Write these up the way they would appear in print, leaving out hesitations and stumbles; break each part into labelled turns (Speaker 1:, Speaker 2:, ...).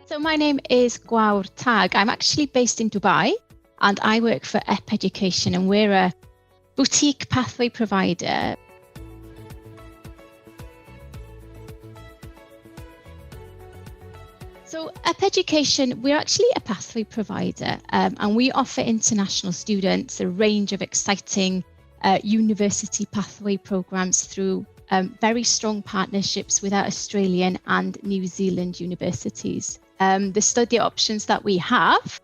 Speaker 1: So my name is Gwaur Tag. I'm actually based in Dubai and I work for EP Education, and we're a boutique pathway provider. So EP Education, we're actually a pathway provider and we offer international students a range of exciting university pathway programs through very strong partnerships with our Australian and New Zealand universities. The study options that we have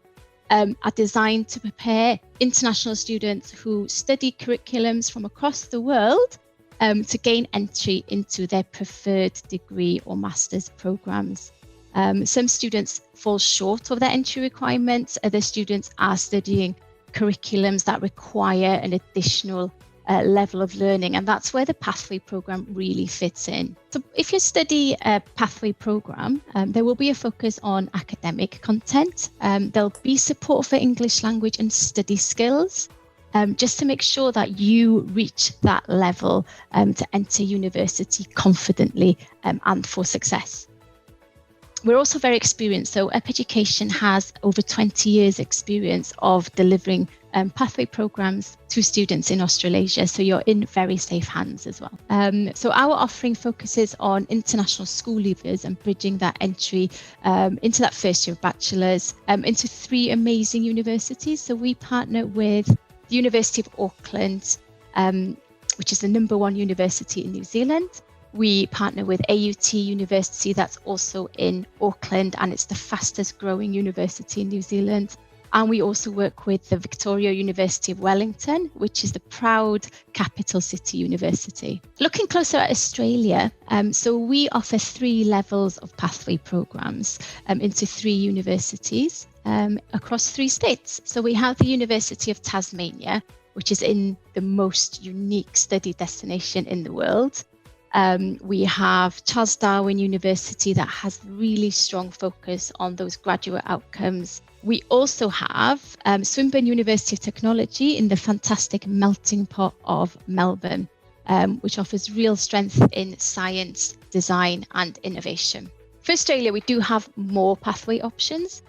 Speaker 1: are designed to prepare international students who study curriculums from across the world to gain entry into their preferred degree or master's programs. Some students fall short of their entry requirements. Other students are studying curriculums that require an additional level of learning, and that's where the pathway program really fits in. So if you study a pathway program, there will be a focus on academic content. There'll be support for English language and study skills, just to make sure that you reach that level to enter university confidently and for success. We're also very experienced, so EP Education has over 20 years experience of delivering pathway programs to students in Australasia, so you're in very safe hands as well. So our offering focuses on international school leavers and bridging that entry into that first year of bachelor's into three amazing universities. So we partner with the University of Auckland, which is the #1 university in New Zealand. We partner with AUT University, that's also in Auckland, and it's the fastest growing university in New Zealand. And we also work with the University of Wellington, which is the proud capital city university. Looking closer at Australia, so we offer 3 levels of pathway programs into 3 universities across 3 states. So we have the University of Tasmania, which is in the most unique study destination in the world. We have Charles Darwin University that has really strong focus on those graduate outcomes. We also have Swinburne University of Technology in the fantastic melting pot of Melbourne, which offers real strength in science, design and innovation. For Australia, we do have more pathway options.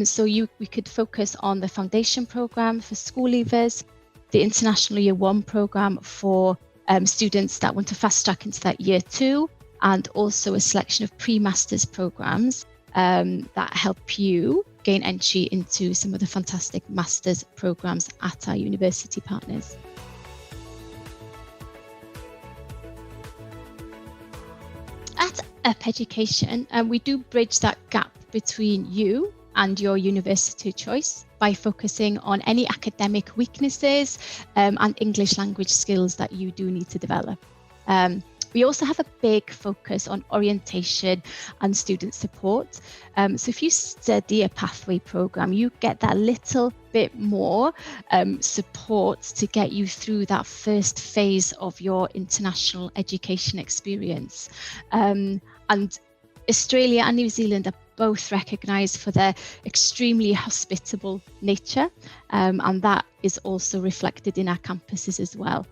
Speaker 1: So we could focus on the foundation programme for school leavers, the International Year 1 programme for students that want to fast track into that year 2, and also a selection of pre-masters programs that help you gain entry into some of the fantastic masters programs at our university partners. At EP Education, we do bridge that gap between you and your university choice by focusing on any academic weaknesses and English language skills that you do need to develop. We also have a big focus on orientation and student support. So if you study a pathway program, you get that little bit more support to get you through that first phase of your international education experience. And Australia and New Zealand are both recognised for their extremely hospitable nature, and that is also reflected in our campuses as well.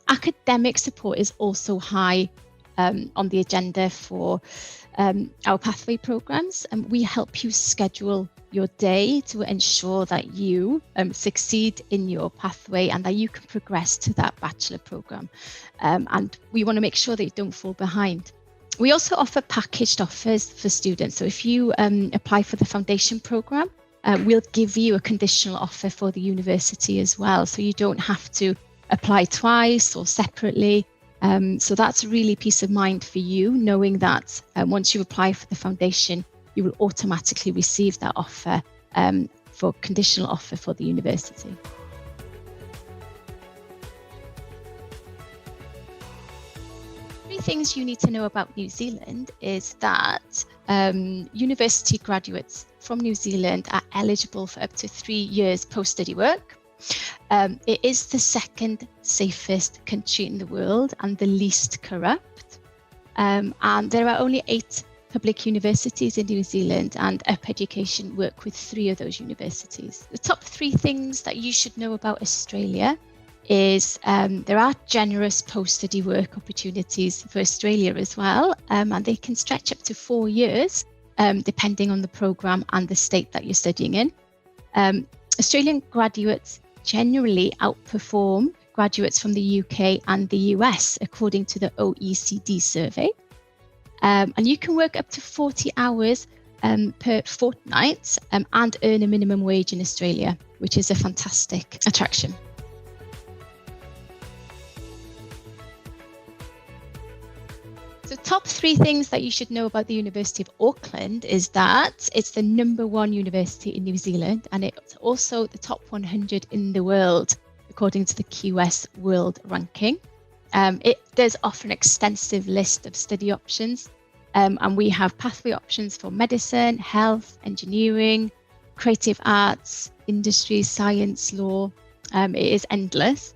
Speaker 1: Academic support is also high on the agenda for our pathway programs, and we help you schedule your day to ensure that you succeed in your pathway and that you can progress to that bachelor program. And we want to make sure that you don't fall behind. We also offer packaged offers for students. So if you apply for the foundation program, we'll give you a conditional offer for the university as well. So you don't have to apply twice or separately. So that's really peace of mind for you, knowing that once you apply for the foundation, you will automatically receive that offer for conditional offer for the university. Things you need to know about New Zealand is that university graduates from New Zealand are eligible for up to 3 years post-study work. It is the second safest country in the world and the least corrupt. And there are only 8 public universities in New Zealand, and EP Education work with 3 of those universities. The top 3 things that you should know about Australia is there are generous post-study work opportunities for Australia as well, and they can stretch up to 4 years. depending on the programme and the state that you're studying in. Australian graduates generally outperform graduates from the UK and the US, according to the OECD survey. And you can work up to 40 hours per fortnight and earn a minimum wage in Australia, which is a fantastic attraction. So top 3 things that you should know about the University of Auckland is that it's the #1 university in New Zealand, and it's also the top 100 in the world, according to the QS World Ranking. It does offer an extensive list of study options, and we have pathway options for medicine, health, engineering, creative arts, industry, science, law. It is endless.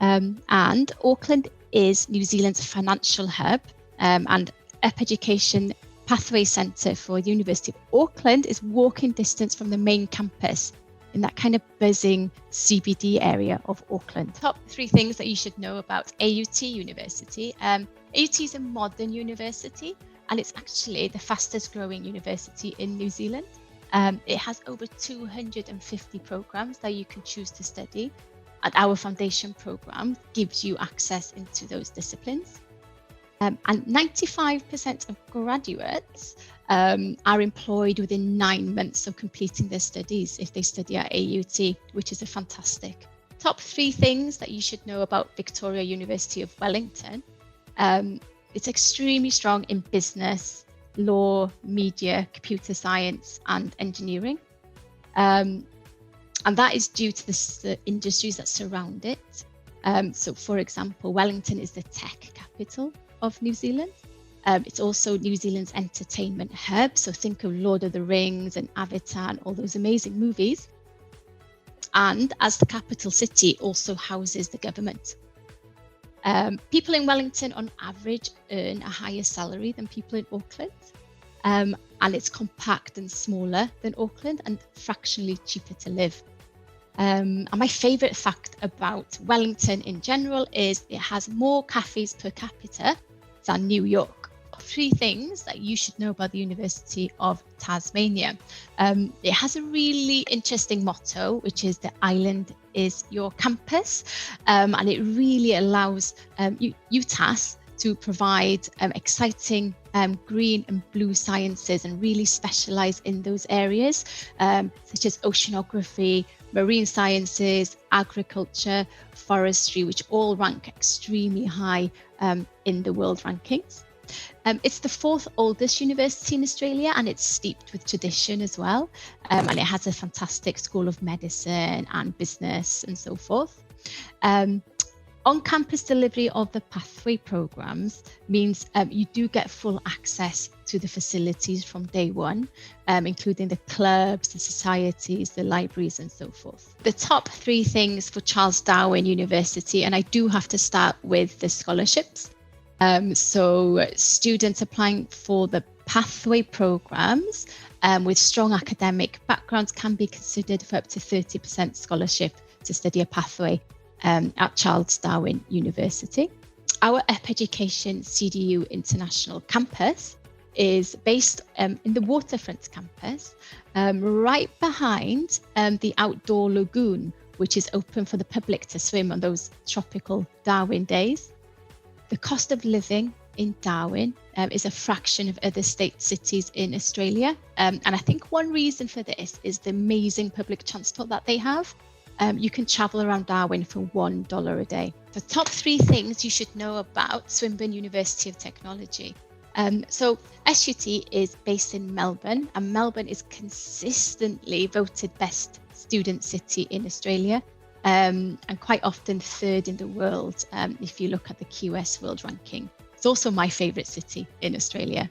Speaker 1: And Auckland is New Zealand's financial hub, and Up Education Pathway Centre for the University of Auckland is walking distance from the main campus in that kind of buzzing CBD area of Auckland. Top 3 things that you should know about AUT University. AUT is a modern university, and it's actually the fastest growing university in New Zealand. It has over 250 programs that you can choose to study, and our foundation program gives you access into those disciplines. And 95% of graduates are employed within 9 months of completing their studies if they study at AUT, which is a fantastic. Top 3 things that you should know about Victoria University of Wellington. It's extremely strong in business, law, media, computer science, and engineering. And that is due to the industries that surround it. So, for example, Wellington is the tech capital of New Zealand. It's also New Zealand's entertainment hub. So think of Lord of the Rings and Avatar and all those amazing movies. And as the capital city, also houses the government. People in Wellington on average earn a higher salary than people in Auckland. And it's compact and smaller than Auckland and fractionally cheaper to live. And my favourite fact about Wellington in general is it has more cafes per capita than New York. 3 things that you should know about the University of Tasmania. It has a really interesting motto, which is the island is your campus. And it really allows UTAS to provide exciting green and blue sciences and really specialise in those areas, such as oceanography, marine sciences, agriculture, forestry, which all rank extremely high in the world rankings. It's the 4th oldest university in Australia, and it's steeped with tradition as well. And it has a fantastic school of medicine and business and so forth. On-campus delivery of the pathway programs means you do get full access to the facilities from day one, including the clubs, the societies, the libraries, and so forth. The top 3 things for Charles Darwin University, and I do have to start with the scholarships. So students applying for the pathway programs with strong academic backgrounds can be considered for up to 30% scholarship to study a pathway at Charles Darwin University. Our Up Education CDU International Campus is based in the waterfront campus, right behind the outdoor lagoon, which is open for the public to swim on those tropical Darwin days. The cost of living in Darwin is a fraction of other state cities in Australia. And I think one reason for this is the amazing public transport that they have. You can travel around Darwin for $1 a day. The top 3 things you should know about Swinburne University of Technology. So SUT is based in Melbourne, and Melbourne is consistently voted best student city in Australia. And quite often 3rd in the world if you look at the QS World Ranking. It's also my favourite city in Australia.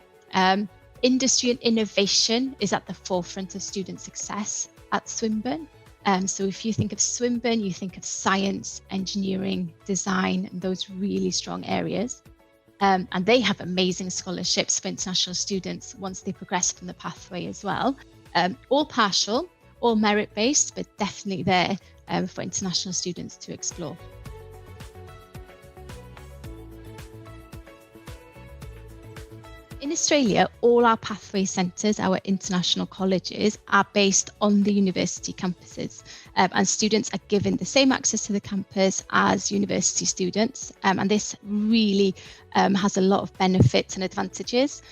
Speaker 1: Industry and innovation is at the forefront of student success at Swinburne. So if you think of Swinburne, you think of science, engineering, design, and those really strong areas. And they have amazing scholarships for international students once they progress from the pathway as well. All partial, all merit-based, but definitely there for international students to explore. In Australia, all our pathway centres, our international colleges, are based on the university campuses, and students are given the same access to the campus as university students, and this really has a lot of benefits and advantages.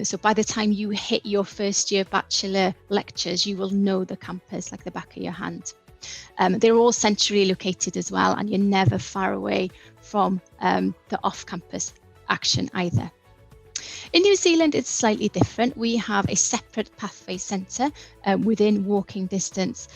Speaker 1: So by the time you hit your first year bachelor lectures, you will know the campus like the back of your hand. They're all centrally located as well, and you're never far away from the off-campus action either. In New Zealand, it's slightly different. We have a separate pathway centre within walking distance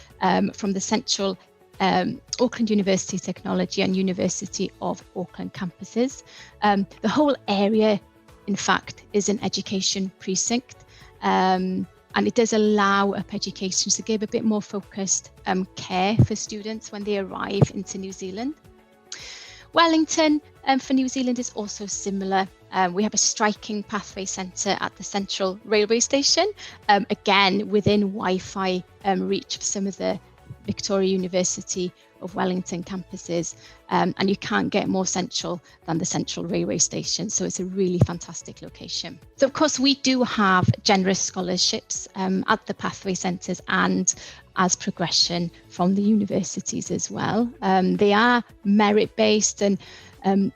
Speaker 1: from the central Auckland University Technology and University of Auckland campuses. The whole area, in fact, is an education precinct, and it does allow up education to give a bit more focused care for students when they arrive into New Zealand. Wellington for New Zealand is also similar. We have a striking pathway centre at the central railway station, again within Wi-Fi reach of some of the Victoria University of Wellington campuses, and you can't get more central than the central railway station, so it's a really fantastic location. So of course we do have generous scholarships at the pathway centres and as progression from the universities as well. They are merit-based and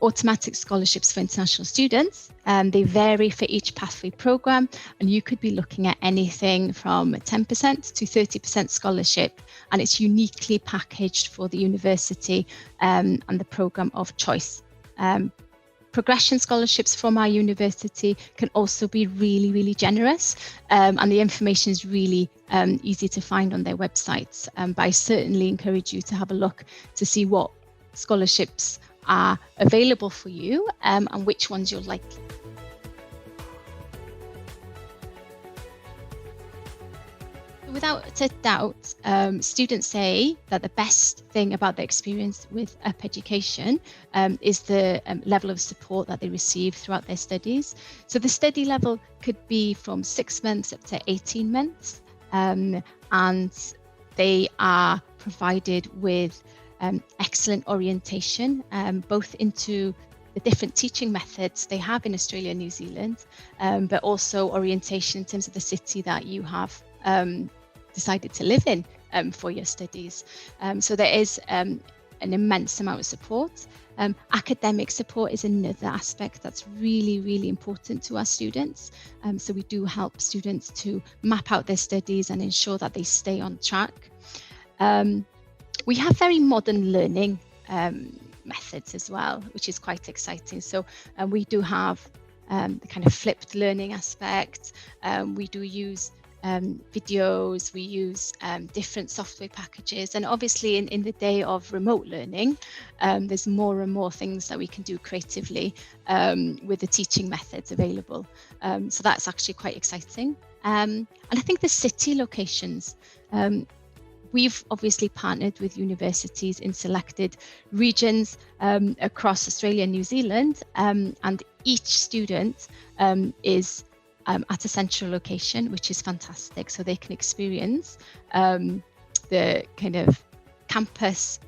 Speaker 1: automatic scholarships for international students. They vary for each pathway programme, and you could be looking at anything from 10% to 30% scholarship, and it's uniquely packaged for the university and the programme of choice. Progression scholarships from our university can also be really, really generous, and the information is really easy to find on their websites. But I certainly encourage you to have a look to see what scholarships are available for you and which ones you'll like. Without a doubt, students say that the best thing about their experience with UP education is the level of support that they receive throughout their studies. So the study level could be from 6 months up to 18 months, and they are provided with excellent orientation, both into the different teaching methods they have in Australia and New Zealand, but also orientation in terms of the city that you have decided to live in for your studies. So there is an immense amount of support. Academic support is another aspect that's really, really important to our students. So we do help students to map out their studies and ensure that they stay on track. We have very modern learning methods as well, which is quite exciting. So we do have the kind of flipped learning aspect. We do use videos, we use different software packages, and obviously in the day of remote learning, there's more and more things that we can do creatively with the teaching methods available. So that's actually quite exciting. And I think the city locations, we've obviously partnered with universities in selected regions across Australia and New Zealand, and each student is at a central location, which is fantastic, so they can experience the kind of campus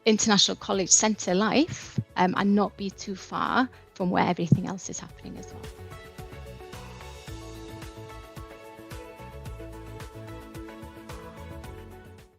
Speaker 1: international college centre life and not be too far from where everything else is happening as well.